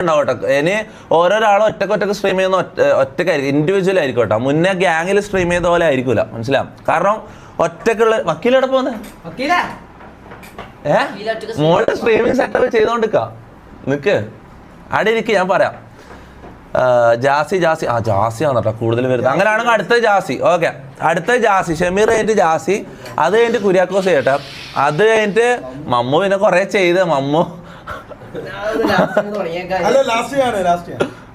ഉണ്ടാവട്ടെ. ഇനി ഓരോരാളും ഒറ്റക്ക് സ്ട്രീം ചെയ്യുന്ന ഒറ്റക്കായിരിക്കും, ഇൻഡിവിജ്വൽ ആയിരിക്കും കേട്ടോ. മുന്നേ ഗ്യാങ്ങിൽ സ്ട്രീം ചെയ്ത പോലെ ആയിരിക്കൂല, മനസ്സിലാവും. കാരണം ഒറ്റക്കുള്ള വക്കീലെവിടെ പോകുന്നത് മോളുടെ സ്ട്രീമിംഗ് സെറ്റപ്പ് ചെയ്തോണ്ടിരിക്ക നിക്ക് അവിടെ ഇരിക്കും. ഞാൻ പറയാം. ജാസി ജാസിയാണ് കേട്ടോ കൂടുതൽ വരുന്നത്. അങ്ങനെയാണെങ്കിൽ അടുത്ത ജാസി. ഓക്കെ, അടുത്ത ജാസി. ഷമീർ കഴിഞ്ഞിട്ട് ജാസി, അത് കഴിഞ്ഞിട്ട് കുര്യാക്കോസ് ചെയ്യട്ടെ, അത് കഴിഞ്ഞിട്ട് മമ്മു. പിന്നെ കുറെ ചെയ്ത് മമ്മു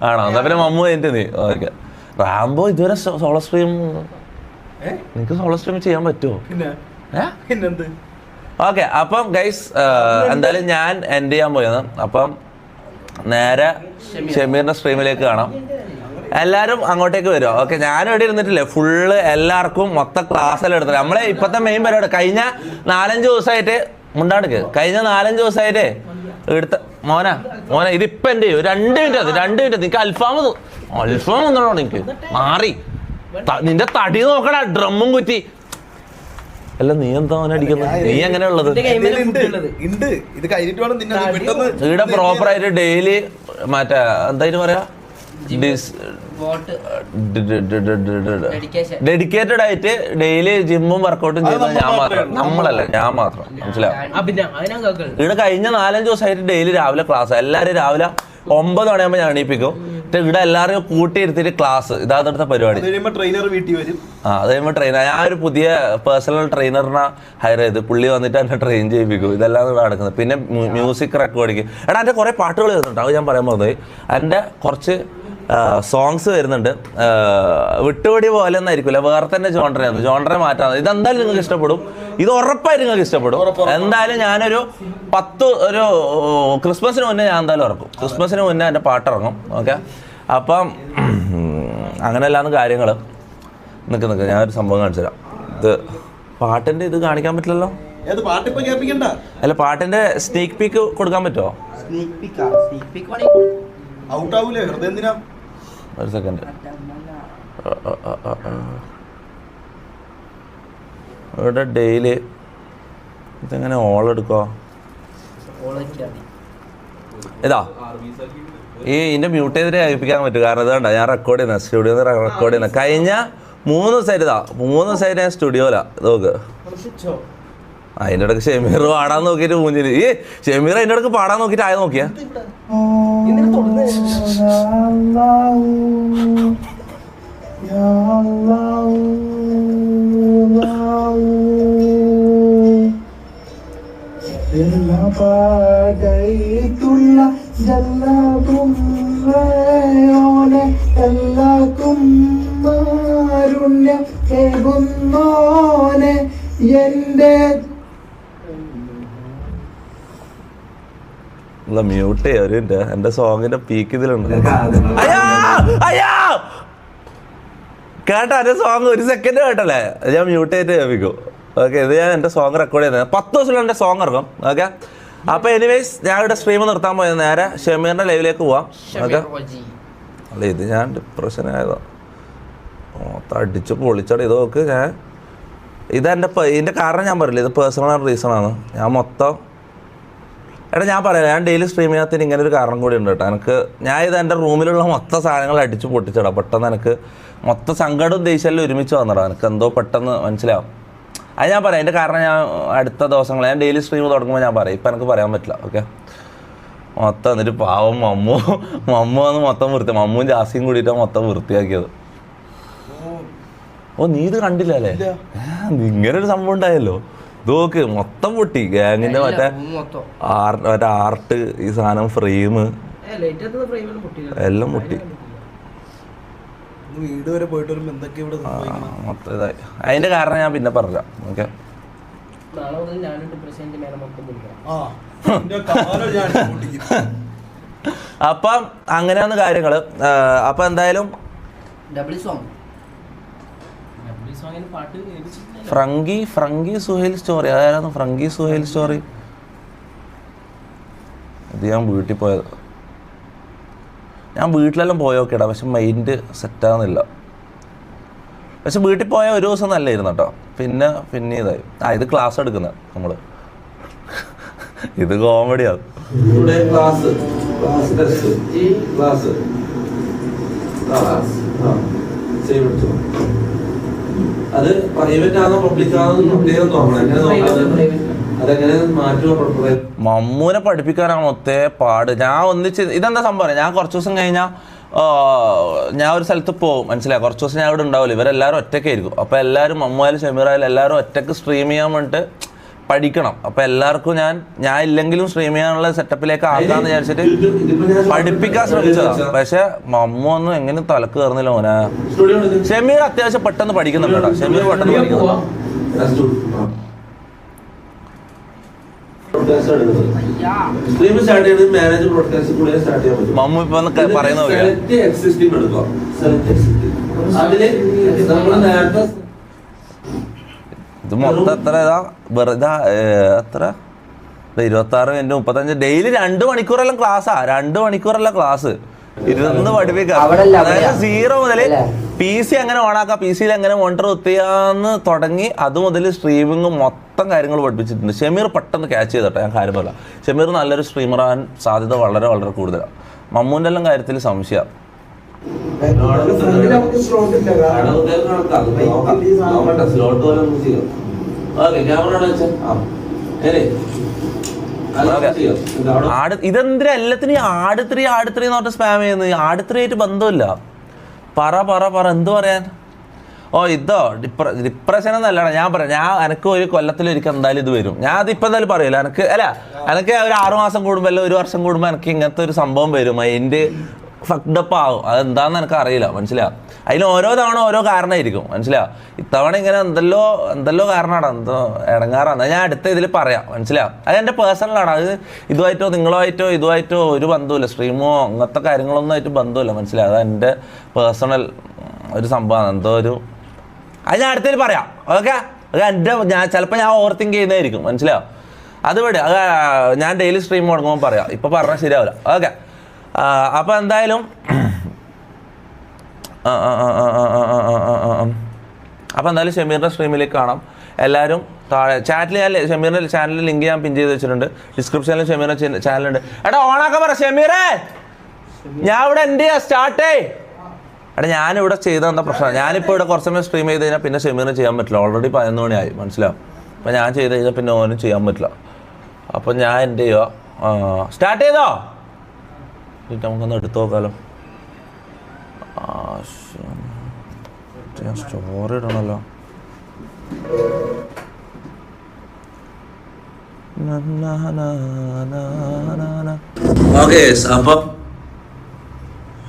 ആണോ? എന്നാ പിന്നെ മമ്മു കഴിഞ്ഞിട്ട് നീ. ഓക്കെ, റാംബോ ഇതുവരെ സോളോ സ്ട്രീം നിനക്ക് സോളോ സ്ട്രീം ചെയ്യാൻ പറ്റുമോ? ഓക്കെ, അപ്പം ഗൈസ് എന്തായാലും ഞാൻ എൻഡ് ചെയ്യാൻ പോയത്. അപ്പം നേരെ ഷമീറിന്റെ സ്ട്രീമിലേക്ക് കാണാം. എല്ലാവരും അങ്ങോട്ടേക്ക് വരുമോ? ഓക്കെ, ഞാനും ഇവിടെ ഇരുന്നിട്ടില്ലേ ഫുള്ള് എല്ലാവർക്കും മൊത്തം ക്ലാസ്സെല്ലാം എടുത്തില്ല. നമ്മളെ ഇപ്പത്തെ മെയിൻ പരിപാടി കഴിഞ്ഞ 4-5 ദിവസമായിട്ട് മുണ്ടാടുക്ക്. കഴിഞ്ഞ 4-5 ദിവസമായിട്ടേ എടുത്ത മോന ഇതിപ്പോ എന്റെ 2 മിനിറ്റ് നിനക്ക് അൽഫാം ഒന്നോ നിനക്ക് മാറി നിന്റെ തടി നോക്കടാ, ഡ്രമ്മും കുറ്റി. അല്ല നീ എന്താ അടിക്കുന്നത്? നീ എങ്ങനെ ഉള്ളത്? ഇവിടെ പ്രോപ്പർ ആയിട്ട് ഡെയിലി മറ്റേ എന്തായാലും പറയാ ഡെഡിക്കേറ്റഡ് ആയിട്ട് ഡെയിലി ജിമ്മും വർക്കൗട്ടും ചെയ്യുന്നത് ഞാൻ മാത്രം മനസ്സിലാവും. ഇവിടെ കഴിഞ്ഞ 4-5 ദിവസമായിട്ട് ഡെയിലി രാവിലെ ക്ലാസ്. എല്ലാവരും രാവിലെ 9 മണിയാകുമ്പോൾ ഞാൻ എണീപ്പിക്കും. ഇവിടെ എല്ലാവരും കൂട്ടിയിരുത്തിട്ട് ക്ലാസ്. ഇതാദ്യത്തെ പരിപാടി. അത് കഴിയുമ്പോൾ ട്രെയിനർ. ഞാൻ ഒരു പുതിയ പേഴ്സണൽ ട്രെയിനറിനെ ഹയർ ചെയ്ത് പുള്ളി വന്നിട്ട് എന്നെ ട്രെയിൻ ചെയ്യിപ്പിക്കും. ഇതെല്ലാം നടക്കുന്നത്. പിന്നെ മ്യൂസിക് റെക്കോർഡിങ്. എടാ എൻ്റെ കുറേ പാട്ടുകൾ വരുന്നുണ്ട്, അത് ഞാൻ പറയാൻ പോകുന്നത്. എൻ്റെ കുറച്ച് സോങ്സ് വരുന്നുണ്ട്. വിട്ടുപടി പോലെ ഒന്നായിരിക്കില്ല, വേറെ തന്നെ ജോണ്ടറെ മാറ്റാൻ. ഇതെന്തായാലും നിങ്ങൾക്ക് ഇഷ്ടപ്പെടും, ഇത് ഉറപ്പായിട്ട് നിങ്ങൾക്ക് ഇഷ്ടപ്പെടും. എന്തായാലും ഞാനൊരു ക്രിസ്മസിന് മുന്നേ ഞാൻ എന്തായാലും ഇറക്കും. ക്രിസ്മസിന് മുന്നേ എൻ്റെ പാട്ടിറങ്ങും. ഓക്കെ, അപ്പം അങ്ങനെയല്ലാന്ന് കാര്യങ്ങൾ. നിൽക്ക് ഞാനൊരു സംഭവം കാണിച്ചു തരാം. ഇത് പാട്ടിൻ്റെ ഇത് കാണിക്കാൻ പറ്റില്ലല്ലോ. അല്ല, പാട്ടിൻ്റെ സ്നീക്ക് പീക്ക് കൊടുക്കാൻ പറ്റുമോ? ഒരു സെക്കൻഡ്. ഇവിടെ ഡെയിലി ഇതെങ്ങനെ ഓൾ എടുക്കോ? ഇതാ ഇതിൻ്റെ മ്യൂട്ട് ചെയ്തിട്ട് കേൾപ്പിക്കാൻ പറ്റും. കാരണം ഇതാണ്ട ഞാൻ റെക്കോർഡ് ചെയ്യുന്ന സ്റ്റുഡിയോന്ന് റെക്കോർഡ് ചെയ്യുന്ന കഴിഞ്ഞ 3 ദിവസമായിട്ട്. 3 ദിവസമായിട്ട് ഞാൻ സ്റ്റുഡിയോയിലാ. നോക്ക്, അതിൻ്റെ ഇടയ്ക്ക് ഷമീർ പാടാൻ നോക്കിയിട്ട് മൂഞ്ചിന്. ഈ ഷമീർ അതിൻ്റെ ഇടയ്ക്ക് പാടാൻ നോക്കിയിട്ട് ആയ നോക്കിയാ മ്യൂട്ട് ചെയ്യാ. എന്റെ സോങ്ങിന്റെ പീക്ക് ഇതിലുണ്ട് കേട്ടോ. എന്റെ സോങ് 1 സെക്കൻഡ് കേട്ടല്ലേ, ഞാൻ മ്യൂട്ട് ചെയ്തിട്ട് കേൾപ്പിക്കും. ഓക്കെ, ഇത് ഞാൻ എൻ്റെ സോങ് റെക്കോർഡ് ചെയ്യുന്നത് 10 ദിവസത്തിൽ എൻ്റെ സോങ് ഇറങ്ങും. ഓക്കെ, അപ്പോൾ എനിവേസ് ഞാൻ ഇവിടെ സ്ട്രീം നിർത്താൻ പോയത് നേരെ ഷമീറിൻ്റെ ലൈവിലേക്ക് പോവാം. ഓക്കെ, അല്ല ഇത് ഞാൻ ഡിപ്രഷൻ ആയതോ അടിച്ച് പൊളിച്ചട. ഇത് നോക്ക്, ഞാൻ ഇതിൻ്റെ കാരണം ഞാൻ പറയില്ല, ഇത് പേഴ്സണൽ റീസണാണ്. ഞാൻ മൊത്തം ഞാൻ പറയാം, ഞാൻ ഡെയിലി സ്ട്രീം ചെയ്യാത്തതിന് ഇങ്ങനെ ഒരു കാരണം കൂടി ഉണ്ട് കേട്ടോ. എനിക്ക് ഞാൻ ഇത് എൻ്റെ റൂമിലുള്ള മൊത്തം സാധനങ്ങൾ അടിച്ച് പൊട്ടിച്ചിടാം. പെട്ടെന്ന് എനിക്ക് മൊത്തം സങ്കടവും ദേഷ്യമെല്ലാം ഒരുമിച്ച് വന്നിടാം. എനിക്ക് എന്തോ പെട്ടെന്ന് മനസ്സിലാവും. അത് ഞാൻ പറയാം. അതിൻ്റെ കാരണം ഞാൻ അടുത്ത ദിവസങ്ങൾ ഞാൻ ഡെയിലി സ്ട്രീം തുടങ്ങുമ്പോൾ ഞാൻ പറയാം. ഇപ്പം എനിക്ക് പറയാൻ പറ്റില്ല. ഓക്കെ, മൊത്തം എന്നിട്ട് പാവം മമ്മു വന്ന് മൊത്തം മമ്മുവും ജാസിയും കൂടിയിട്ടാണ് മൊത്തം വൃത്തിയാക്കിയത്. ഓ നീ ഇത് കണ്ടില്ല അല്ലേ? ഇങ്ങനൊരു സംഭവം ഉണ്ടായല്ലോ. ഇതൊക്കെ മൊത്തം പൊട്ടി. ഗാങ്ങിന്റെ മറ്റേ ആർട്ട്, ഈ സാധനം, ഫ്രെയിം എല്ലാം പൊട്ടി. മൊത്തം ഇതായി. അതിന്റെ കാരണം ഞാൻ പിന്നെ പറഞ്ഞുതരാം. ഓക്കെ, അപ്പം അങ്ങനെയാണ് കാര്യങ്ങള്. അപ്പൊ എന്തായാലും ഫ്രങ്കി സുഹൈൽ സ്റ്റോറി. അതായിരുന്നു ഫ്രങ്കി സുഹൈൽ സ്റ്റോറി. ഇത് ഞാൻ വീട്ടിൽ പോയത്. ഞാൻ വീട്ടിലെല്ലാം പോയോക്കെടാ, പക്ഷെ മൈൻഡ് സെറ്റാകുന്നില്ല. പക്ഷെ വീട്ടിൽ പോയ ഒരു ദിവസം നല്ലായിരുന്നു കേട്ടോ. പിന്നെ ഇതായി. ഇത് ക്ലാസ് എടുക്കുന്നത് നമ്മള്. ഇത് കോമഡിയാണ്. ക്ലാസ് അത് പ്രൈവറ്റ് ആണോ പബ്ലിക് ആണോ പ്രത്യേകം മമ്മൂനെ പഠിപ്പിക്കാനാണ് ഒത്തേ പാട്. ഞാൻ ഒന്നിച്ച് ഇതെന്താ സംഭവം, ഞാൻ കുറച്ച് ദിവസം കഴിഞ്ഞാൽ ഞാൻ ഒരു സ്ഥലത്ത് പോകും, മനസ്സിലായി, കുറച്ച് ദിവസം ഞാൻ ഇവിടെ ഉണ്ടാവില്ല, ഇവരെല്ലാവരും ഒറ്റയ്ക്കായിരിക്കും. അപ്പോൾ എല്ലാവരും മമ്മൂയാലും ഷമീറായാലും എല്ലാവരും ഒറ്റയ്ക്ക് സ്ട്രീം ചെയ്യാൻ വേണ്ടിയിട്ട് പഠിക്കണം. അപ്പോൾ എല്ലാവർക്കും ഞാൻ ഇല്ലെങ്കിലും സ്ട്രീം ചെയ്യാനുള്ള സെറ്റപ്പിലേക്ക് ആക്കാന്ന് വിചാരിച്ചിട്ട് പഠിപ്പിക്കാൻ ശ്രമിച്ചതാണ്. പക്ഷെ മമ്മു ഒന്നും എങ്ങനെ തലക്ക് കയറുന്നില്ല മോനെ. ഷമീർ അത്യാവശ്യം പെട്ടെന്ന് പഠിക്കുന്നുണ്ട് കേട്ടോ, ഷമീർ പെട്ടെന്ന് പഠിക്കുന്നുണ്ട്. മമ്മു ഇപ്പൊ പറയുന്ന ഇത് മൊത്തം എത്ര ഇതാ വെറുതെ എത്ര 26 മിനിറ്റ് 35 ഡെയിലി 2 മണിക്കൂറെല്ലാം ക്ലാസ്സാ, 2 മണിക്കൂറല്ല ക്ലാസ് ഇരുന്ന് പഠിപ്പിക്കാം. അതായത് 0 മുതൽ PC എങ്ങനെ ഓണാക്കാം, PC എങ്ങനെ മോണിറ്റർ കുത്തിയാന്ന് തുടങ്ങി അത് മുതൽ സ്ട്രീമിങ് മൊത്തം കാര്യങ്ങൾ പഠിപ്പിച്ചിട്ടുണ്ട്. ഷമീർ പെട്ടെന്ന് ക്യാച്ച് ചെയ്തോട്ടെ, ഞാൻ കാര്യം പോലെ ഷമീർ നല്ലൊരു സ്ട്രീമർ ആവാൻ സാധ്യത വളരെ വളരെ കൂടുതലാണ്. മമ്മൂൻ്റെ എല്ലാം കാര്യത്തിൽ സംശയം. ഇതെന്തിനാ എല്ലാത്തിനും ആടുത്രീ എന്ന് പറഞ്ഞിട്ട് സ്പാം ചെയ്യുന്നത്? ആടുത്രീയായിട്ട് ബന്ധമില്ല. പറ എന്ത് പറയാൻ? ഓ ഇതോ ഡിപ്രഷൻ എന്നല്ലടാ ഞാൻ പറയാം. എനിക്ക് ഒരു കൊല്ലത്തിലൊരിക്കൽ എന്തായാലും ഇത് വരും. ഞാൻ അതിപ്പോൾ എന്തായാലും പറയില്ല. എനിക്ക് ഒരു 6 മാസം കൂടുമ്പോൾ അല്ല 1 വർഷം കൂടുമ്പോൾ എനിക്ക് ഇങ്ങനത്തെ ഒരു സംഭവം വരും. മൈൻഡ് ഫക്ഡപ്പ് ആവും. അതെന്താണെന്ന് എനിക്ക് അറിയില്ല, മനസ്സിലാവും. അതിന് ഓരോ തവണ ഓരോ കാരണമായിരിക്കും, മനസ്സിലാവും. ഇത്തവണ ഇങ്ങനെ എന്തെല്ലോ കാരണമാണ്, എന്തോ ഇടങ്ങാറാണ്. ഞാൻ അടുത്ത ഇതിൽ പറയാം, മനസ്സിലാവും. അത് എൻ്റെ പേഴ്സണലാണ്. അത് ഇതുമായിട്ടോ ഒരു ബന്ധമില്ല. സ്ട്രീമോ അങ്ങനത്തെ കാര്യങ്ങളൊന്നും ആയിട്ട് ബന്ധമില്ല, മനസ്സിലാവും. അത് എൻ്റെ പേഴ്സണൽ ഒരു സംഭവമാണ്. എന്തോ ഒരു അത് ഞാൻ അടുത്തതിൽ പറയാം, ഓക്കെ. അത് ചിലപ്പോൾ ഞാൻ ഓവർ തിങ്ക് ചെയ്യുന്നതായിരിക്കും, മനസ്സിലാവും. അത് വിട്. ഞാൻ ഡെയിലി സ്ട്രീം തുടങ്ങുമ്പോൾ പറയാം. ഇപ്പോൾ പറഞ്ഞാൽ ശരിയാവില്ല, ഓക്കെ. അപ്പോൾ എന്തായാലും ഷമീറിൻ്റെ സ്ട്രീമിലേക്ക് കാണാം. എല്ലാവരും താഴെ ചാറ്റിൽ ഞാൻ ഷമീറിൻ്റെ ചാനലിൽ ലിങ്ക് ഞാൻ പിൻ ചെയ്ത് വെച്ചിട്ടുണ്ട്. ഡിസ്ക്രിപ്ഷനിൽ ഷമീറിൻ്റെ ചാനലുണ്ട്. എടാ ഓണാക്കാൻ പറ ഷമീറേ, ഞാൻ ഇവിടെ എൻ്റെ സ്റ്റാർട്ടേ. എടാ ഞാനിവിടെ ചെയ്തെന്താ പ്രശ്നം, ഞാനിപ്പോൾ ഇവിടെ കുറച്ച് സമയം സ്ട്രീം ചെയ്ത് കഴിഞ്ഞാൽ പിന്നെ ഷമീറിന് ചെയ്യാൻ പറ്റില്ല. ഓൾറെഡി 11 മണിയായി, മനസ്സിലാവും. അപ്പോൾ ഞാൻ ചെയ്ത് കഴിഞ്ഞാൽ പിന്നെ ഓനും ചെയ്യാൻ പറ്റില്ല. അപ്പോൾ ഞാൻ എന്ത് ചെയ്യുക, സ്റ്റാർട്ട് ചെയ്തോ? നമുക്കൊന്ന് എടുത്തു നോക്കാമല്ലോ. സ്റ്റോറി ഇടണല്ലോ. ഓക്കെ, അപ്പം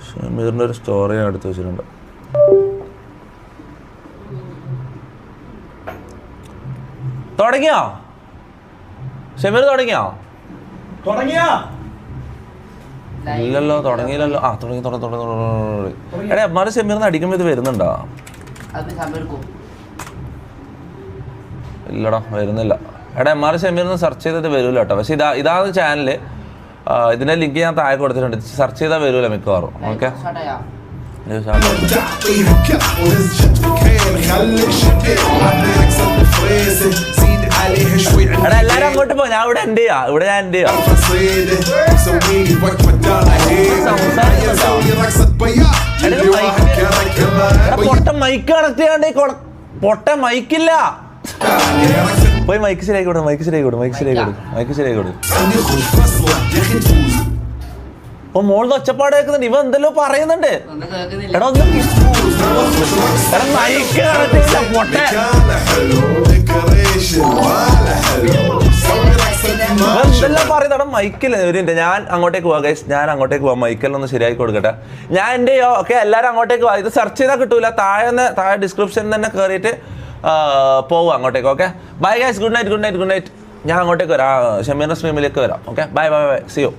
ഷമീറിൻ്റെ ഒരു സ്റ്റോറി ഞാൻ എടുത്ത് വെച്ചിട്ടുണ്ട്. തുടങ്ങിയോ ഷമീർ? തുടങ്ങിയോ? ഇല്ലല്ലോ, തുടങ്ങിയില്ലല്ലോ. തുടങ്ങി. എടാ അമ്മാര് ഷമീറിന് അടിക്കുമ്പോൾ ഇത് വരുന്നുണ്ടോ? ഇല്ലടാ, വരുന്നില്ല. എടാ അമ്മാര് ഷമീറിന് സെർച്ച് ചെയ്തിട്ട് വരൂല കേട്ടോ. പക്ഷെ ഇതാണ് ചാനല്. ഇതിന്റെ ലിങ്ക് ഞാൻ താഴെ കൊടുത്തിട്ടുണ്ട്. സെർച്ച് ചെയ്താൽ വരൂല മിക്കവാറും. ഓക്കെ, എടാ എല്ലാരും അങ്ങോട്ട് പോ. ഞാൻ ഇവിടെ എൻഡ് ചെയ്യാം. ഞാൻ എൻഡ് ചെയ്യാം. പൊട്ട മൈക്ക് കണക്ട് ചെയ്യാണ്ട് പൊട്ട മൈക്കില്ല. പോയി മൈക്ക് ശരിയായിക്കോട്ടെ. അപ്പൊ മോളിന്ന് ഒച്ചപ്പാട് കേൾക്കുന്നുണ്ട്. ഇവ എന്തെല്ലോ പറയുന്നുണ്ട്. എടാ ഒന്ന് മൈക്ക് കണക്ട് ചെയ്യില്ല പൊട്ട. എന്തെല്ലാം പറയുന്നത് മൈക്കില്ല. ഒരു ഞാൻ അങ്ങോട്ടേക്ക് പോവാം ഗൈസ്, ഞാൻ അങ്ങോട്ടേക്ക് പോവാം. മൈക്കെല്ലാം ശരിയാക്കി കൊടുക്കട്ടെ. ഞാൻ എൻ്റെ ഓക്കെ എല്ലാവരും അങ്ങോട്ടേക്ക് പോവാം. ഇത് സെർച്ച് ചെയ്താൽ കിട്ടൂല. താഴെ ഡിസ്ക്രിപ്ഷനിൽ തന്നെ കയറിയിട്ട് പോവുക അങ്ങോട്ടേക്ക്. Okay, bye guys, good night. ഞാൻ അങ്ങോട്ടേക്ക് വരാം, ഷമീറിൻ്റെ സ്ട്രീമിലേക്ക് വരാം. Okay, bye. See U.